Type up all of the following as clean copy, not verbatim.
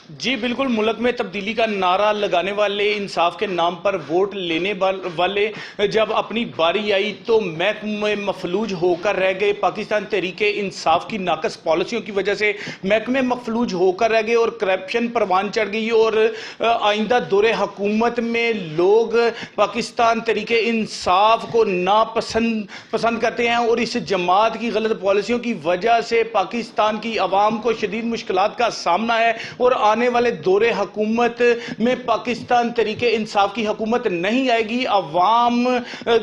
جی بالکل، ملک میں تبدیلی کا نعرہ لگانے والے، انصاف کے نام پر ووٹ لینے والے جب اپنی باری آئی تو محکمہ مفلوج ہو کر رہ گئے۔ پاکستان تحریک انصاف کی ناقص پالیسیوں کی وجہ سے محکمے مفلوج ہو کر رہ گئے اور کرپشن پروان چڑھ گئی، اور آئندہ دور حکومت میں لوگ پاکستان تحریک انصاف کو پسند کرتے ہیں، اور اس جماعت کی غلط پالیسیوں کی وجہ سے پاکستان کی عوام کو شدید مشکلات کا سامنا ہے، اور آنے والے دور حکومت میں پاکستان تحریک انصاف کی حکومت نہیں آئے گی۔ عوام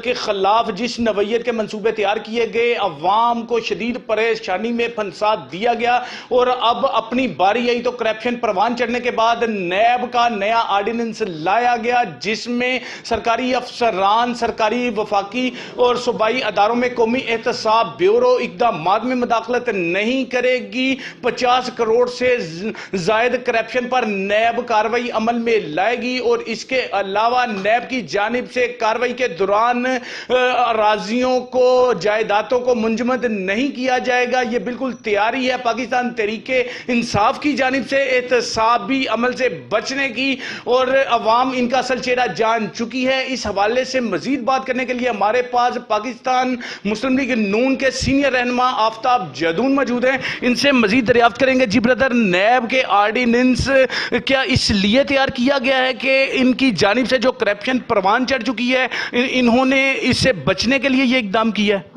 کے خلاف جس نوعیت کے منصوبے تیار کیے گئے، عوام کو شدید پریشانی میں پھنسا دیا گیا، اور اب اپنی باری آئی تو کرپشن پروان چڑھنے کے بعد نیب کا نیا آرڈیننس لایا گیا، جس میں سرکاری افسران، سرکاری وفاقی اور صوبائی اداروں میں قومی احتساب بیورو اقدامات میں مداخلت نہیں کرے گی۔ 50 کروڑ سے زائد کرپشن پر نیب کارروائی عمل میں لائے گی، اور اس کے علاوہ نیب کی جانب سے کارروائی کے دوران اراضیوں کو، جائیدادوں کو منجمد نہیں کیا جائے گا۔ یہ بالکل تیاری ہے پاکستان تحریک انصاف کی جانب سے احتسابی عمل سے بچنے کی، اور عوام ان کا اصل چہرہ جان چکی ہے۔ اس حوالے سے مزید بات کرنے کے لیے ہمارے پاس پاکستان مسلم لیگ نون کے سینئر رہنما آفتاب جدون موجود ہیں، ان سے مزید دریافت کریں گے۔ جی بردر، نیب کے آرڈیننس کیا اس لیے تیار کیا گیا ہے کہ ان کی جانب سے جو کرپشن پروان چڑھ چکی ہے، انہوں نے اس سے بچنے کے لیے یہ اقدام کیا ہے؟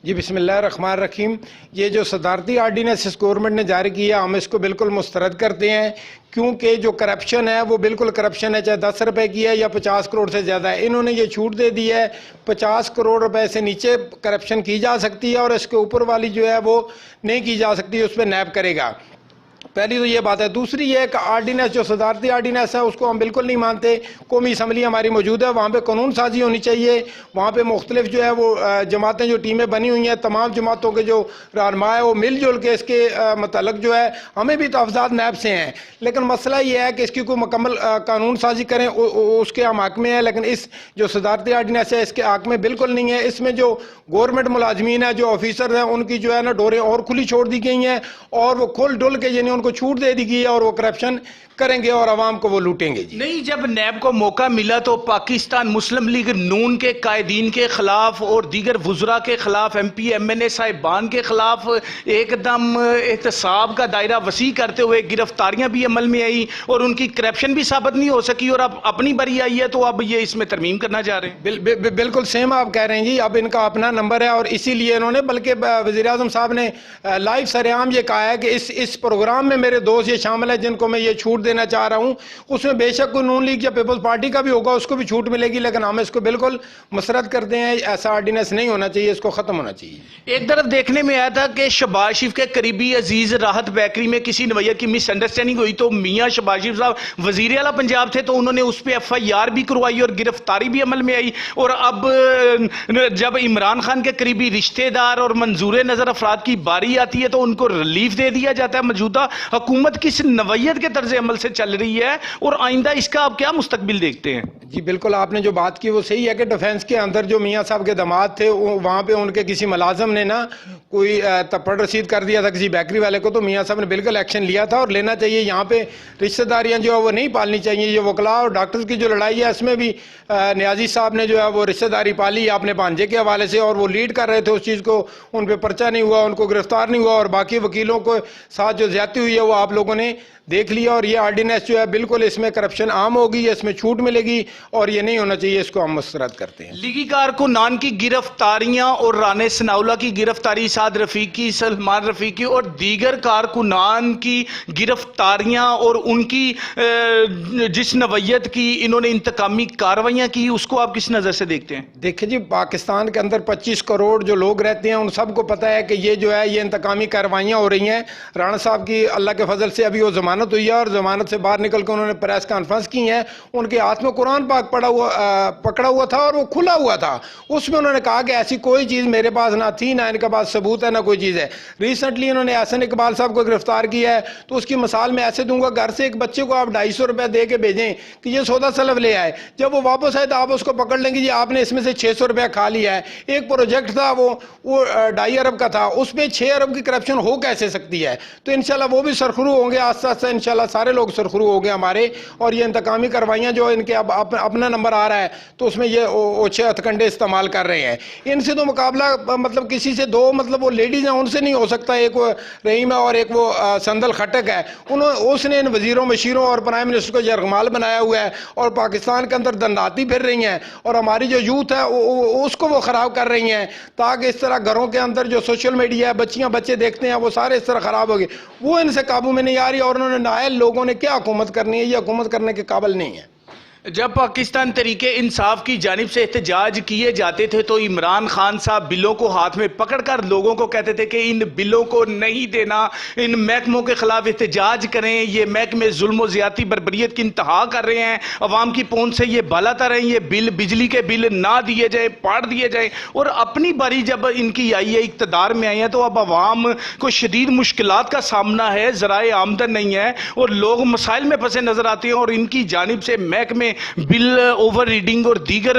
جی بسم اللہ الرحمن الرحیم۔ یہ جو صدارتی آرڈیننس اس گورنمنٹ نے جاری کیا، ہم اس کو بالکل مسترد کرتے ہیں، کیونکہ جو کرپشن ہے وہ بالکل کرپشن ہے، چاہے 10 روپے کی ہے یا 50 کروڑ سے زیادہ ہے۔ انہوں نے یہ چھوٹ دے دی ہے، 50 کروڑ روپے سے نیچے کرپشن کی جا سکتی ہے، اور اس کے اوپر والی جو ہے وہ نہیں کی جا سکتی، اس پہ نیب کرے گا۔ پہلی تو یہ بات ہے۔ دوسری یہ کہ آرڈیننس جو صدارتی آرڈیننس ہے اس کو ہم بالکل نہیں مانتے۔ قومی اسمبلی ہماری موجود ہے، وہاں پہ قانون سازی ہونی چاہیے، وہاں پہ مختلف جو ہے وہ جماعتیں، جو ٹیمیں بنی ہوئی ہیں، تمام جماعتوں کے جو رہنما ہے وہ مل جل کے اس کے متعلق جو ہے، ہمیں بھی تحفظات نیب سے ہیں، لیکن مسئلہ یہ ہے کہ اس کی کوئی مکمل قانون سازی کریں، اس کے ہم حق میں ہیں، لیکن اس جو صدارتی آرڈیننس ہے اس کے حق میں بالکل نہیں ہے۔ اس میں جو گورنمنٹ ملازمین ہیں، جو آفیسر ہیں، ان کی جو ہے نا ڈوریں اور کھلی چھوڑ دی گئی ہیں، اور وہ کھل ڈل کے یعنی ان کو چھوٹ دے دی گئی ہے، اور وہ کرپشن کریں گے اور عوام کو وہ لوٹیں گے۔ جی نہیں، جب نیب کو موقع ملا تو پاکستان مسلم لیگ نون کے قائدین کے خلاف اور دیگر وزراء کے خلاف، ایم پی ایم این اے صاحبان کے خلاف ایک دم احتساب کا دائرہ وسیع کرتے ہوئے گرفتاریاں بھی عمل میں آئی، اور ان کی کرپشن بھی ثابت نہیں ہو سکی، اور اب اپنی باری آئی ہے تو اب یہ اس میں ترمیم کرنا چاہ رہے ہیں۔ بالکل سیم آپ کہہ رہے ہیں جی، اب ان کا اپنا نمبر ہے، اور اسی لیے انہوں نے، بلکہ وزیر اعظم صاحب نے لائیو سرعام یہ کہا ہے کہ اس پروگرام میں میرے دوست یہ شامل ہیں جن کو میں یہ چھوٹ دینا چاہ رہا ہوں، اس میں بے شک کوئی نون لیگ یا پیپلز پارٹی کا بھی ہوگا، اس کو بھی چھوٹ ملے گی، لیکن ہم اس کو بالکل مسرد کرتے ہیں۔ ایسا آرڈیننس نہیں ہونا چاہیے، اس کو ختم ہونا چاہیے۔ ایک طرف دیکھنے میں آیا تھا کہ شہباز شریف کے قریبی عزیز راحت بیکری میں کسی نوعیت کی مس انڈرسٹینڈنگ ہوئی، تو میاں شہباز شریف صاحب وزیر اعلیٰ پنجاب تھے تو انہوں نے اس پہ ایف آئی آر بھی کروائی اور گرفتاری بھی عمل میں آئی، اور اب جب عمران خان کے قریبی رشتہ دار اور منظور نظر افراد کی باری آتی ہے تو ان کو ریلیف دے دیا جاتا ہے۔ موجودہ حکومت کس نوعیت کے طرز عمل سے چل رہی ہے، اور آئندہ اس کا آپ کیا مستقبل دیکھتے ہیں؟ جی بالکل، آپ نے جو بات کی وہ صحیح ہے کہ ڈیفنس کے اندر جو میاں صاحب کے داماد تھے، وہاں پہ ان کے کسی ملازم نے نا کوئی تپڑ رسید کر دیا تھا کسی بیکری والے کو، تو میاں صاحب نے بالکل ایکشن لیا تھا، اور لینا چاہیے۔ یہاں پہ رشتہ داریاں جو ہے وہ نہیں پالنی چاہیے۔ یہ وکلاء اور ڈاکٹرز کی جو لڑائی ہے، اس میں بھی نیازی صاحب نے جو ہے وہ رشتہ داری پالی اپنے بھانجے کے حوالے سے، اور وہ لیڈ کر رہے تھے اس چیز کو، ان پہ پرچہ نہیں ہوا، ان کو گرفتار نہیں ہوا، اور باقی وکیلوں کو ساتھ جو زیادتی ہوئی ہے وہ آپ لوگوں نے دیکھ لیا۔ اور یہ آرڈیننس جو ہے بالکل اس میں کرپشن عام ہوگی، اس میں چھوٹ ملے گی، اور یہ نہیں ہونا چاہیے، اس کو ہم مسترد کرتے ہیں۔ لیگی کارکنان کی گرفتاریاں اور رانے ثناءاللہ کی گرفتاری، سعد رفیقی، سلمان رفیقی اور دیگر کارکنان کی گرفتاریاں اور ان کی جس نوعیت کی انہوں نے انتقامی کارروائیاں کی، اس کو آپ کس نظر سے دیکھتے ہیں؟ دیکھیں جی، پاکستان کے اندر 25 کروڑ جو لوگ رہتے ہیں، ان سب کو پتہ ہے کہ یہ جو ہے یہ انتقامی کارروائیاں ہو رہی ہیں۔ رانا صاحب کی اللہ کے فضل سے ابھی وہ ضمانت ہوئی ہے، اور ضمانت سے باہر نکل کے انہوں نے پریس کانفرنس کی ہیں۔ ان کے ہاتھ میں قرآن پاک پکڑا ہوا تھا، اور وہ کھلا ہوا تھا، اس میں انہوں نے کہا کہ ایسی کوئی چیز میرے پاس نہ تھی، نہ ان کے پاس ثبوت ہے، نہ کوئی چیز ہے۔ ریسنٹلی انہوں نے احسن اقبال صاحب کو گرفتار کیا ہے، تو اس کی مثال میں ایسے دوں گا، گھر سے ایک بچے کو آپ 250 روپے دے کے بھیجیں کہ یہ سودا سلف لے آئے، جب وہ واپس آئے تو آپ اس کو پکڑ لیں گے، جی آپ نے اس میں سے 600 روپے کھا لیا ہے۔ ایک پروجیکٹ تھا وہ 2.5 ارب کا تھا، اس میں 6 ارب کی کرپشن ہو کیسے سکتی ہے؟ تو انشاءاللہ وہ بھی بھی سرخرو ہوں گے آہستہ آہستہ انشاءاللہ، سارے لوگ سرخرو ہوں گے ہمارے. اور یہ انتقامی کاروائیاں جو ان کے اب اپنا نمبر آ رہا ہے تو اس میں یہ اوچھے ہتھکنڈے استعمال کر رہے ہیں. ان سے تو مقابلہ مطلب کسی سے دو مطلب وہ لیڈیز ہیں ان سے نہیں ہو سکتا. ایک وہ رحیم ہے اور ایک وہ سندل خٹک ہے. اس نے ان وزیروں مشیروں اور پرائم منسٹر کو یرغمال بنایا ہوا ہے اور پاکستان کے اندر دنداتی پھر رہی ہیں اور ہماری جو یوتھ ہے اس کو وہ خراب کر رہی ہیں تاکہ اس طرح گھروں کے اندر جو سوشل میڈیا ہے بچیاں بچے دیکھتے ہیں وہ سارے اس طرح خراب ہو گئے. وہ ان سے قابو میں نہیں آ رہی اور انہوں نے نااہل لوگوں نے کیا حکومت کرنی ہے، یہ حکومت کرنے کے قابل نہیں ہے. جب پاکستان تحریک انصاف کی جانب سے احتجاج کیے جاتے تھے تو عمران خان صاحب بلوں کو ہاتھ میں پکڑ کر لوگوں کو کہتے تھے کہ ان بلوں کو نہیں دینا، ان محکموں کے خلاف احتجاج کریں، یہ محکمے ظلم و زیادتی بربریت کی انتہا کر رہے ہیں، عوام کی پہنچ سے یہ بالا تر ہیں، یہ بل بجلی کے بل نہ دیے جائیں، پاڑ دیے جائیں. اور اپنی باری جب ان کی آئی ہے، اقتدار میں آئی ہیں، تو اب عوام کو شدید مشکلات کا سامنا ہے، ذرائع آمدن نہیں ہے اور لوگ مسائل میں پھنسے نظر آتے ہیں. اور ان کی جانب سے محکمے بل اوور ریڈنگ اور دیگر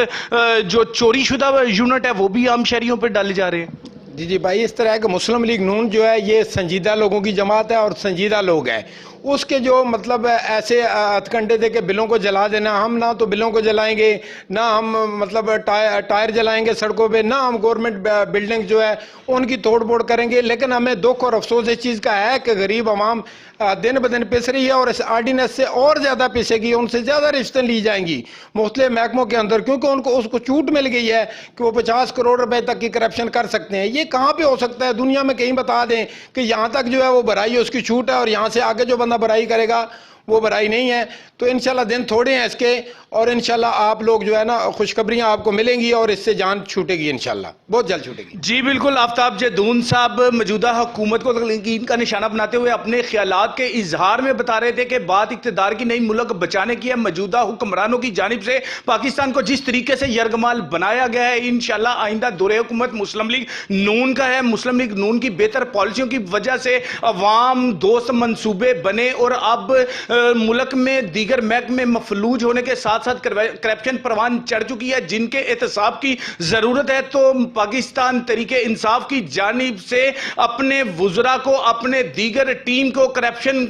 جو چوری شدہ یونٹ ہے وہ بھی عام شہریوں پر ڈالے جا رہے ہیں. جی بھائی، اس طرح ہے کہ مسلم لیگ نون جو ہے یہ سنجیدہ لوگوں کی جماعت ہے اور سنجیدہ لوگ ہیں. اس کے جو مطلب ایسے ہتھکنڈے دے کے بلوں کو جلا دینا، ہم نہ تو بلوں کو جلائیں گے، نہ ہم مطلب ٹائر جلائیں گے سڑکوں پہ، نہ ہم گورنمنٹ بلڈنگ جو ہے ان کی توڑ پھوڑ کریں گے. لیکن ہمیں دکھ اور افسوس اس چیز کا ہے کہ غریب عوام دن بدن پس رہی ہے اور اس آرڈیننس سے اور زیادہ پسے گی، ان سے زیادہ رشتیں لی جائیں گی مختلف محکموں کے اندر، کیونکہ ان کو اس کو چھوٹ مل گئی ہے کہ وہ 50 کروڑ روپے تک کی کرپشن کر سکتے ہیں. یہ کہاں پہ ہو سکتا ہے؟ دنیا میں کہیں بتا دیں کہ یہاں تک جو ہے وہ برائی ہے اس کی چھوٹ ہے اور یہاں سے آگے جو بندہ برائی کرے گا وہ برائی نہیں ہے. تو انشاءاللہ دن تھوڑے ہیں اس کے اور انشاءاللہ آپ لوگ جو ہے نا خوشخبریاں آپ کو ملیں گی اور اس سے جان چھوٹے گی، انشاءاللہ بہت جلد چھوٹے گی. جی بالکل. آفتاب جدون صاحب موجودہ حکومت کو تنقید کا نشانہ بناتے ہوئے اپنے خیالات کے اظہار میں بتا رہے تھے کہ بات اقتدار کی نہیں، ملک بچانے کی ہے. موجودہ حکمرانوں کی جانب سے پاکستان کو جس طریقے سے یرغمال بنایا گیا ہے، انشاءاللہ آئندہ دور حکومت مسلم لیگ نون کا ہے. مسلم لیگ نون کی بہتر پالیسیوں کی وجہ سے عوام دوست منصوبے بنے اور اب ملک میں دیگر محکمے مفلوج ہونے کے ساتھ ساتھ کرپشن پروان چڑھ چکی ہے جن کے احتساب کی ضرورت ہے. تو پاکستان تحریک انصاف کی جانب سے اپنے وزراء کو، اپنے دیگر ٹیم کو کرپشن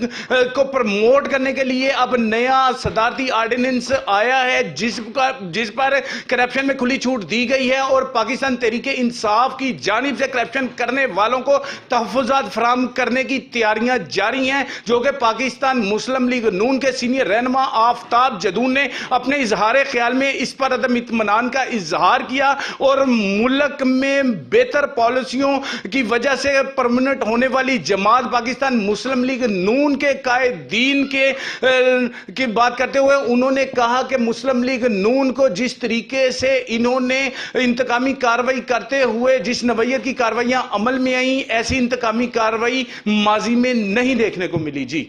کو پروموٹ کرنے کے لیے اب نیا صدارتی آرڈیننس آیا ہے جس پر کرپشن میں کھلی چھوٹ دی گئی ہے اور پاکستان تحریک انصاف کی جانب سے کرپشن کرنے والوں کو تحفظات فراہم کرنے کی تیاریاں جاری ہیں، جو کہ پاکستان مسلم لیگ نون کے سینئر رہنما آفتاب جدون نے اپنے اظہار خیال میں اس پر عدم اطمینان کا اظہار کیا اور ملک میں بہتر پالیسیوں کی وجہ سے پرماننٹ ہونے والی جماعت پاکستان مسلم لیگ نون کے قائدین کی بات کرتے ہوئے انہوں نے کہا کہ مسلم لیگ نون کو جس طریقے سے انہوں نے انتقامی کارروائی کرتے ہوئے جس نوعیت کی کارروائیاں عمل میں آئیں، ایسی انتقامی کارروائی ماضی میں نہیں دیکھنے کو ملی. جی